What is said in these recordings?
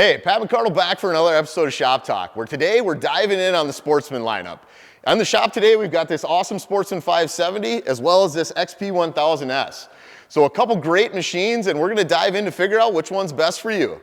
Hey, Pat McCardle back for another episode of Shop Talk, where today we're diving in on the Sportsman lineup. On the shop today, we've got this awesome Sportsman 570 as well as this XP 1000S. So a couple great machines, and we're gonna dive in to figure out which one's best for you.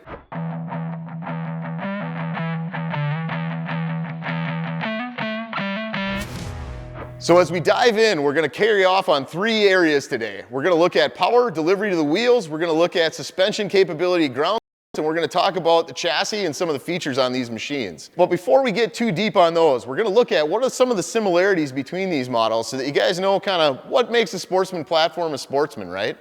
So as we dive in, we're gonna carry off on three areas today. We're gonna look at power, delivery to the wheels, we're gonna look at suspension capability, ground, and we're going to talk about the chassis and some of the features on these machines. But before we get too deep on those, we're going to look at what are some of the similarities between these models so that you guys know kind of what makes a Sportsman platform a Sportsman, right?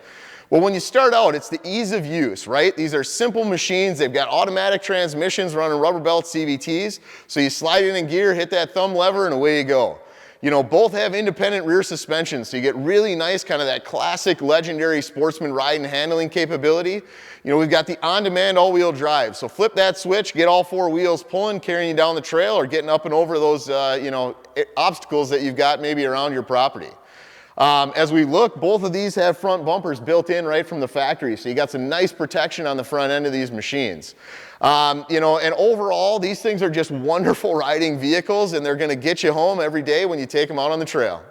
Well, when you start out, it's the ease of use, right? These are simple machines. They've got automatic transmissions running rubber belt CVTs. So you slide in gear, hit that thumb lever, and away you go. You know, both have independent rear suspension, so you get really nice, kind of that classic legendary Sportsman ride and handling capability. You know, we've got the on-demand all-wheel drive, so flip that switch, get all four wheels pulling, carrying you down the trail, or getting up and over those, obstacles that you've got maybe around your property. As we look, both of these have front bumpers built in right from the factory, so you got some nice protection on the front end of these machines. And overall, these things are just wonderful riding vehicles, and they're gonna get you home every day when you take them out on the trail.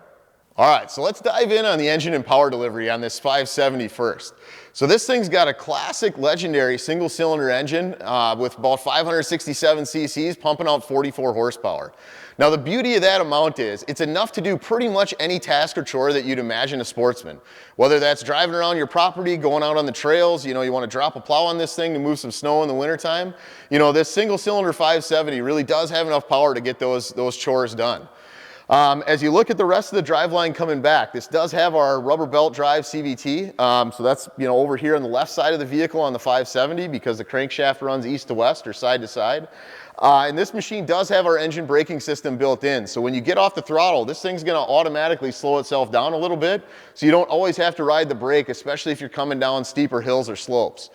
All right, so let's dive in on the engine and power delivery on this 570 first. So this thing's got a classic legendary single cylinder engine with about 567 cc's pumping out 44 horsepower. Now the beauty of that amount is it's enough to do pretty much any task or chore that you'd imagine a Sportsman. Whether that's driving around your property, going out on the trails, you want to drop a plow on this thing to move some snow in the wintertime. This single cylinder 570 really does have enough power to get those chores done. As you look at the rest of the driveline coming back, this does have our rubber belt drive CVT. So that's, over here on the left side of the vehicle on the 570 because the crankshaft runs east to west or side to side. And this machine does have our engine braking system built in. So when you get off the throttle, this thing's gonna automatically slow itself down a little bit. So you don't always have to ride the brake, especially if you're coming down steeper hills or slopes.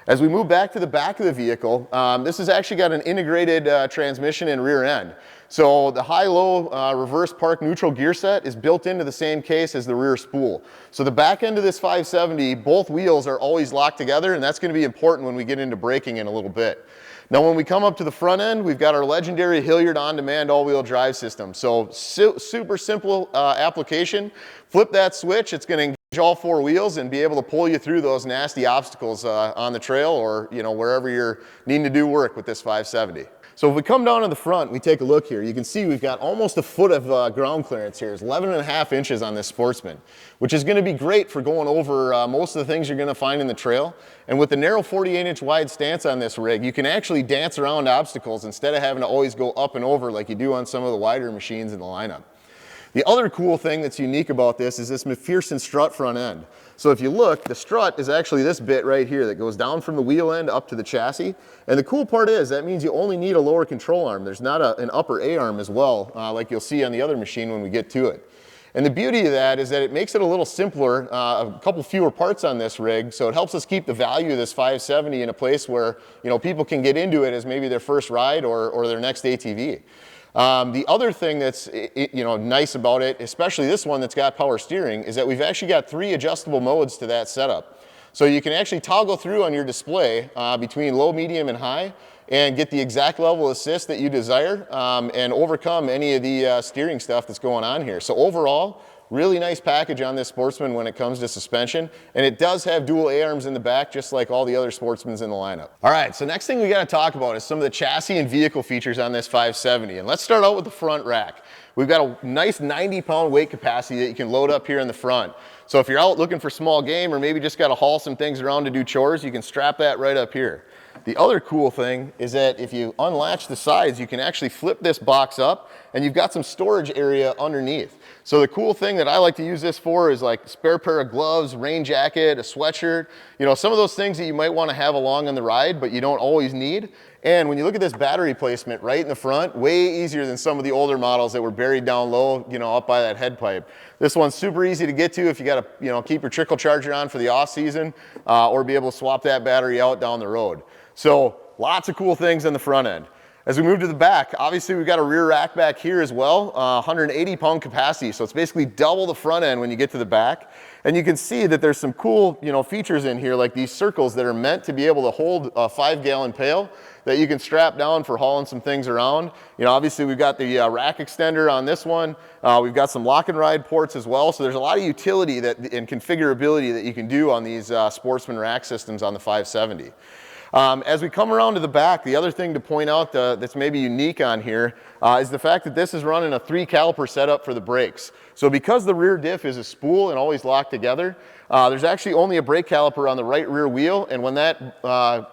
As we move back to the back of the vehicle, this has actually got an integrated transmission and rear end. So the high-low reverse park neutral gear set is built into the same case as the rear spool. So the back end of this 570, both wheels are always locked together, and that's going to be important when we get into braking in a little bit. Now when we come up to the front end, we've got our legendary Hilliard on-demand all-wheel drive system. So super simple application. Flip that switch, it's going to engage all four wheels and be able to pull you through those nasty obstacles on the trail or wherever you're needing to do work with this 570. So if we come down to the front, we take a look here, you can see we've got almost a foot of ground clearance here. It's 11.5 inches on this Sportsman, which is going to be great for going over most of the things you're going to find in the trail. And with the narrow 48-inch wide stance on this rig, you can actually dance around obstacles instead of having to always go up and over like you do on some of the wider machines in the lineup. The other cool thing that's unique about this is this McPherson strut front end. So if you look, the strut is actually this bit right here that goes down from the wheel end up to the chassis. And the cool part is that means you only need a lower control arm. There's not an upper A arm as well, like you'll see on the other machine when we get to it. And the beauty of that is that it makes it a little simpler, a couple fewer parts on this rig, so it helps us keep the value of this 570 in a place where people can get into it as maybe their first ride or their next ATV. The other thing that's nice about it, especially this one that's got power steering, is that we've actually got 3 adjustable modes to that setup. So you can actually toggle through on your display between low, medium, and high and get the exact level of assist that you desire and overcome any of the steering stuff that's going on here. So overall, really nice package on this Sportsman when it comes to suspension, and it does have dual A-arms in the back just like all the other Sportsmans in the lineup. All right, so next thing we got to talk about is some of the chassis and vehicle features on this 570, and let's start out with the front rack. We've got a nice 90-pound weight capacity that you can load up here in the front. So if you're out looking for small game or maybe just got to haul some things around to do chores, you can strap that right up here. The other cool thing is that if you unlatch the sides, you can actually flip this box up and you've got some storage area underneath. So the cool thing that I like to use this for is like a spare pair of gloves, rain jacket, a sweatshirt, some of those things that you might want to have along on the ride, but you don't always need. And when you look at this battery placement right in the front, way easier than some of the older models that were buried down low, up by that head pipe. This one's super easy to get to if you got to, keep your trickle charger on for the off season or be able to swap that battery out down the road. So lots of cool things on the front end. As we move to the back, obviously we've got a rear rack back here as well, 180 pound capacity. So it's basically double the front end when you get to the back. And you can see that there's some cool, features in here, like these circles that are meant to be able to hold a 5-gallon pail that you can strap down for hauling some things around. Obviously we've got the rack extender on this one. We've got some lock and ride ports as well. So there's a lot of utility and configurability that you can do on these Sportsman rack systems on the 570. As we come around to the back, the other thing to point out that's maybe unique on here is the fact that this is running a 3-caliper setup for the brakes. So because the rear diff is a spool and always locked together, there's actually only a brake caliper on the right rear wheel, and when that,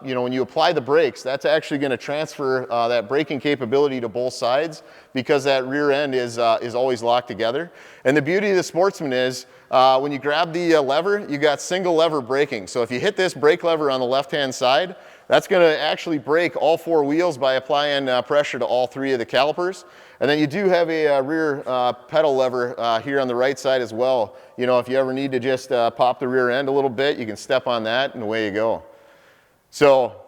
when you apply the brakes, that's actually going to transfer that braking capability to both sides because that rear end is always locked together. And the beauty of the Sportsman is when you grab the lever, you got single lever braking. So if you hit this brake lever on the left-hand side, that's going to actually brake all 4 wheels by applying pressure to all 3 of the calipers. And then you do have a rear pedal lever here on the right side as well. If you ever need to just pop the rear end a little bit, you can step on that and away you go. So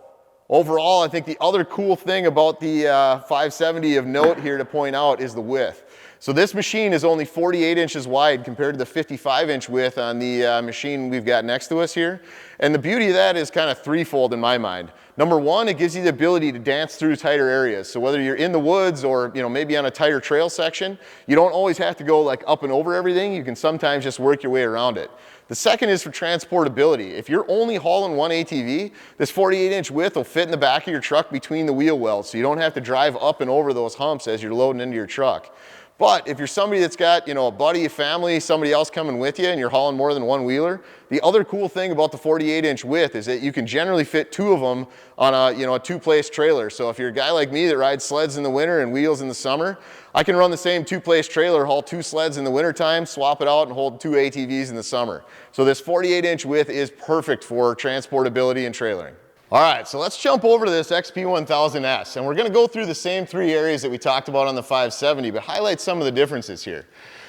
overall, I think the other cool thing about the 570 of note here to point out is the width. So this machine is only 48 inches wide compared to the 55-inch width on the machine we've got next to us here. And the beauty of that is kind of threefold in my mind. Number one, it gives you the ability to dance through tighter areas. So whether you're in the woods or maybe on a tighter trail section, you don't always have to go like up and over everything. You can sometimes just work your way around it. The second is for transportability. If you're only hauling one ATV, this 48-inch width will fit in the back of your truck between the wheel wells, so you don't have to drive up and over those humps as you're loading into your truck. But if you're somebody that's got, a buddy, a family, somebody else coming with you and you're hauling more than one wheeler, the other cool thing about the 48-inch width is that you can generally fit 2 of them on a 2-place trailer. So if you're a guy like me that rides sleds in the winter and wheels in the summer, I can run the same 2-place trailer, haul 2 sleds in the wintertime, swap it out and hold 2 ATVs in the summer. So this 48-inch width is perfect for transportability and trailering. All right, so let's jump over to this XP1000S, and we're going to go through the same 3 areas that we talked about on the 570, but highlight some of the differences here.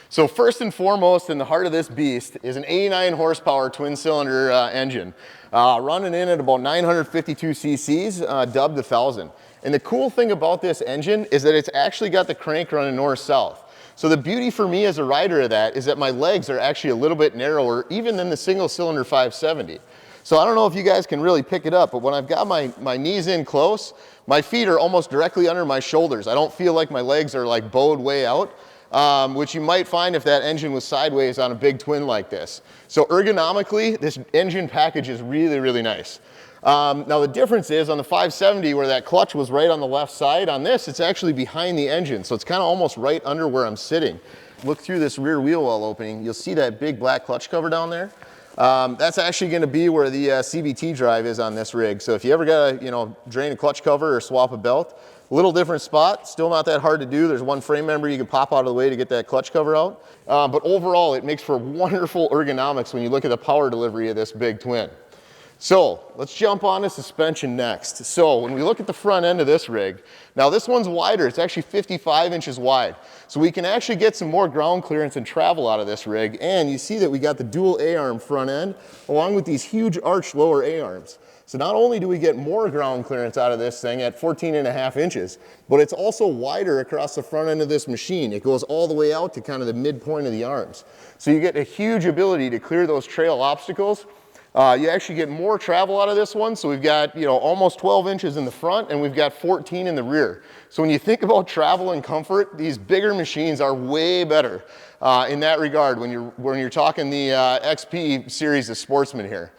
So first and foremost, in the heart of this beast is an 89 horsepower twin-cylinder engine, running in at about 952 cc's, dubbed the 1000. And the cool thing about this engine is that it's actually got the crank running north-south. So the beauty for me as a rider of that is that my legs are actually a little bit narrower even than the single-cylinder 570. So I don't know if you guys can really pick it up, but when I've got my knees in close, my feet are almost directly under my shoulders. I don't feel like my legs are like bowed way out, which you might find if that engine was sideways on a big twin like this. So ergonomically, this engine package is really, really nice. Now the difference is on the 570 where that clutch was right on the left side, on this it's actually behind the engine, so it's kind of almost right under where I'm sitting. Look through this rear wheel well opening, you'll see that big black clutch cover down there. That's actually going to be where the CVT drive is on this rig. So if you ever got to, drain a clutch cover or swap a belt, a little different spot, still not that hard to do. There's one frame member you can pop out of the way to get that clutch cover out. But overall, it makes for wonderful ergonomics when you look at the power delivery of this big twin. So let's jump on to suspension next. So when we look at the front end of this rig, now this one's wider, it's actually 55 inches wide. So we can actually get some more ground clearance and travel out of this rig. And you see that we got the dual A-arm front end along with these huge arched lower A-arms. So not only do we get more ground clearance out of this thing at 14.5 inches, but it's also wider across the front end of this machine. It goes all the way out to kind of the midpoint of the arms. So you get a huge ability to clear those trail obstacles. You actually get more travel out of this one. So we've got, almost 12 inches in the front and we've got 14 in the rear. So when you think about travel and comfort, these bigger machines are way better in that regard when you're talking the XP series of Sportsman here.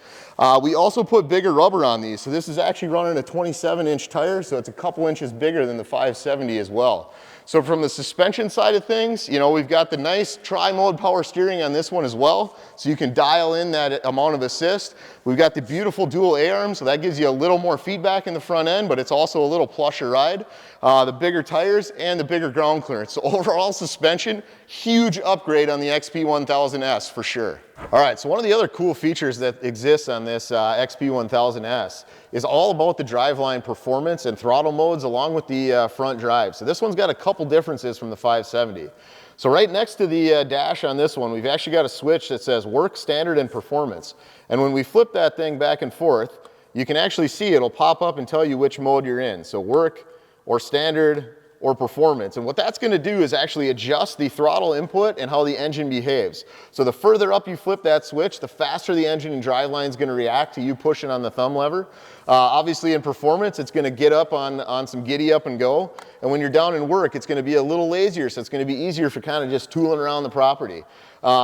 We also put bigger rubber on these. So this is actually running a 27-inch tire, so it's a couple inches bigger than the 570 as well. So from the suspension side of things, we've got the nice tri-mode power steering on this one as well. So you can dial in that amount of assist. We've got the beautiful dual A-arms, so that gives you a little more feedback in the front end, but it's also a little plusher ride. The bigger tires and the bigger ground clearance. So overall suspension, huge upgrade on the XP1000S for sure. All right, so one of the other cool features that exists on this XP1000S is all about the driveline performance and throttle modes along with the front drive. So this one's got a couple differences from the 570. So right next to the dash on this one, we've actually got a switch that says work, standard, and performance. And when we flip that thing back and forth, you can actually see it'll pop up and tell you which mode you're in. So work, or standard, or performance. And what that's going to do is actually adjust the throttle input and how the engine behaves. So the further up you flip that switch, the faster the engine and driveline is going to react to you pushing on the thumb lever. Obviously in performance, it's going to get up on some giddy up and go. And when you're down in work, it's going to be a little lazier, so it's going to be easier for kind of just tooling around the property.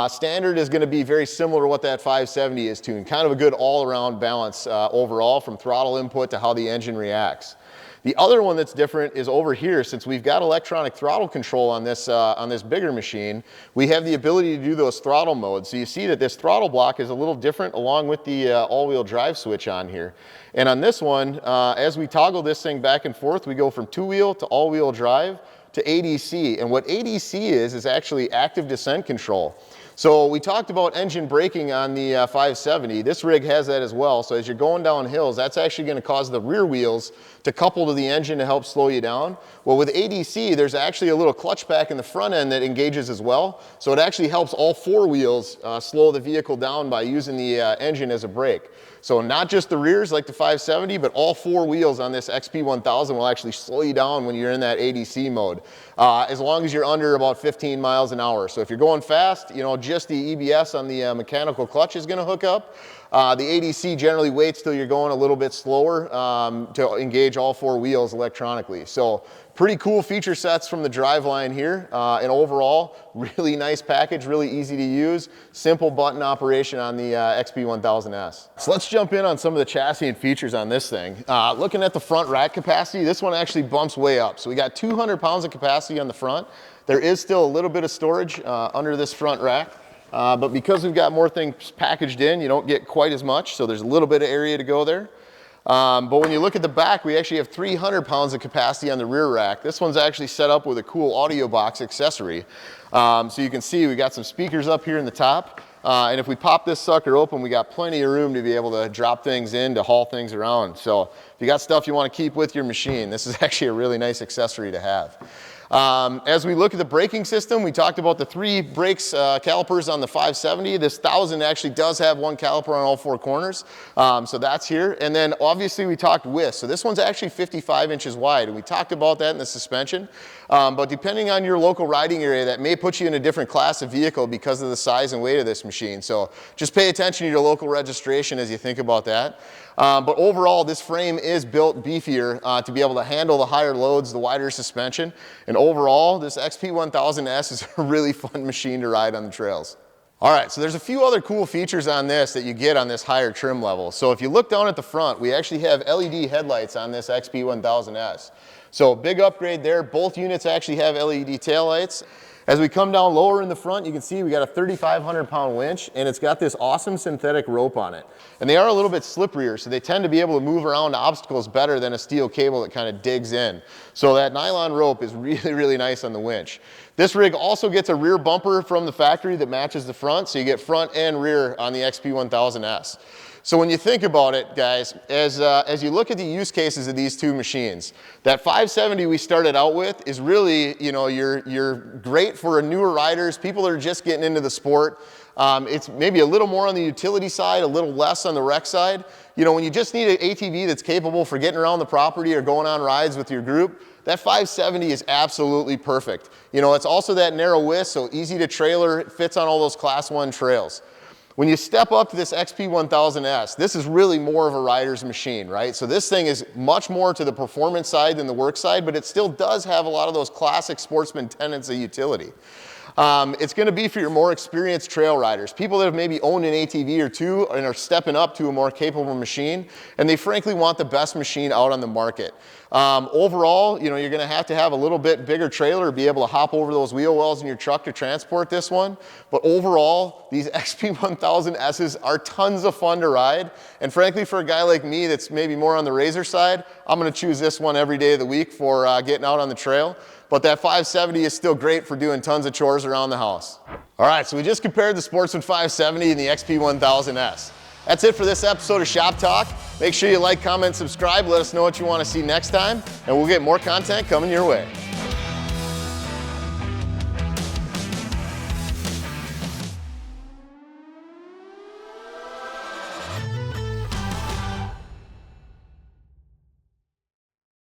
Standard is going to be very similar to what that 570 is tuned. Kind of a good all-around balance overall, from throttle input to how the engine reacts. The other one that's different is over here. Since we've got electronic throttle control on this bigger machine, we have the ability to do those throttle modes. So you see that this throttle block is a little different along with the all-wheel drive switch on here. And on this one, as we toggle this thing back and forth, we go from two-wheel to all-wheel drive to ADC. And what ADC is actually active descent control. So we talked about engine braking on the 570. This rig has that as well. So as you're going down hills, that's actually going to cause the rear wheels to couple to the engine to help slow you down. Well, with ADC, there's actually a little clutch pack in the front end that engages as well. So it actually helps all four wheels slow the vehicle down by using the engine as a brake. So not just the rears like the 570, but all four wheels on this XP1000 will actually slow you down when you're in that ADC mode, as long as you're under about 15 miles an hour. So if you're going fast, you know, just the EBS on the mechanical clutch is going to hook up. The ADC generally waits till you're going a little bit slower to engage all four wheels electronically. So pretty cool feature sets from the driveline here, and overall, really nice package, really easy to use, simple button operation on the XP1000S. So let's jump in on some of the chassis and features on this thing. Looking at the front rack capacity, this one actually bumps way up. So we got 200 pounds of capacity on the front. There is still a little bit of storage under this front rack. But because we've got more things packaged in, you don't get quite as much, so there's a little bit of area to go there. But when you look at the back, we actually have 300 pounds of capacity on the rear rack. This one's actually set up with a cool audio box accessory. So you can see we got some speakers up here in the top. And if we pop this sucker open, we got plenty of room to be able to drop things in, to haul things around. So if you got stuff you want to keep with your machine, this is actually a really nice accessory to have. As we look at the braking system, we talked about the 3 brakes calipers on the 570. This 1000 actually does have 1 caliper on all 4 corners, so that's here. And then obviously we talked width. So this one's actually 55 inches wide, and we talked about that in the suspension. But depending on your local riding area, that may put you in a different class of vehicle because of the size and weight of this machine. So just pay attention to your local registration as you think about that. But overall, this frame is built beefier to be able to handle the higher loads, the wider suspension. And overall, this XP1000S is a really fun machine to ride on the trails. All right, so there's a few other cool features on this that you get on this higher trim level. So if you look down at the front, we actually have LED headlights on this XP1000S. So big upgrade there. Both units actually have LED taillights. As we come down lower in the front, you can see we got a 3,500 pound winch, and it's got this awesome synthetic rope on it. And they are a little bit slipperier, so they tend to be able to move around obstacles better than a steel cable that kind of digs in. So that nylon rope is really, really nice on the winch. This rig also gets a rear bumper from the factory that matches the front, so you get front and rear on the XP1000S. So when you think about it, guys, as you look at the use cases of these two machines, that 570 we started out with is really, you know, you're great for newer riders, people that are just getting into the sport. It's maybe a little more on the utility side, a little less on the rec side. You know, when you just need an ATV that's capable for getting around the property or going on rides with your group, that 570 is absolutely perfect. You know, it's also that narrow width, so easy to trailer, it fits on all those Class 1 trails. When you step up to this XP1000S, this is really more of a rider's machine, right? So this thing is much more to the performance side than the work side, but it still does have a lot of those classic Sportsman tenets of utility. It's going to be for your more experienced trail riders, people that have maybe owned an ATV or two and are stepping up to a more capable machine, and they frankly want the best machine out on the market. Overall, you know, you're going to have a little bit bigger trailer to be able to hop over those wheel wells in your truck to transport this one. But overall, these XP1000Ss are tons of fun to ride. And frankly, for a guy like me that's maybe more on the razor side, I'm going to choose this one every day of the week for getting out on the trail. But that 570 is still great for doing tons of chores around the house. All right, so we just compared the Sportsman 570 and the XP1000S. That's it for this episode of Shop Talk. Make sure you like, comment, subscribe. Let us know what you want to see next time, and we'll get more content coming your way.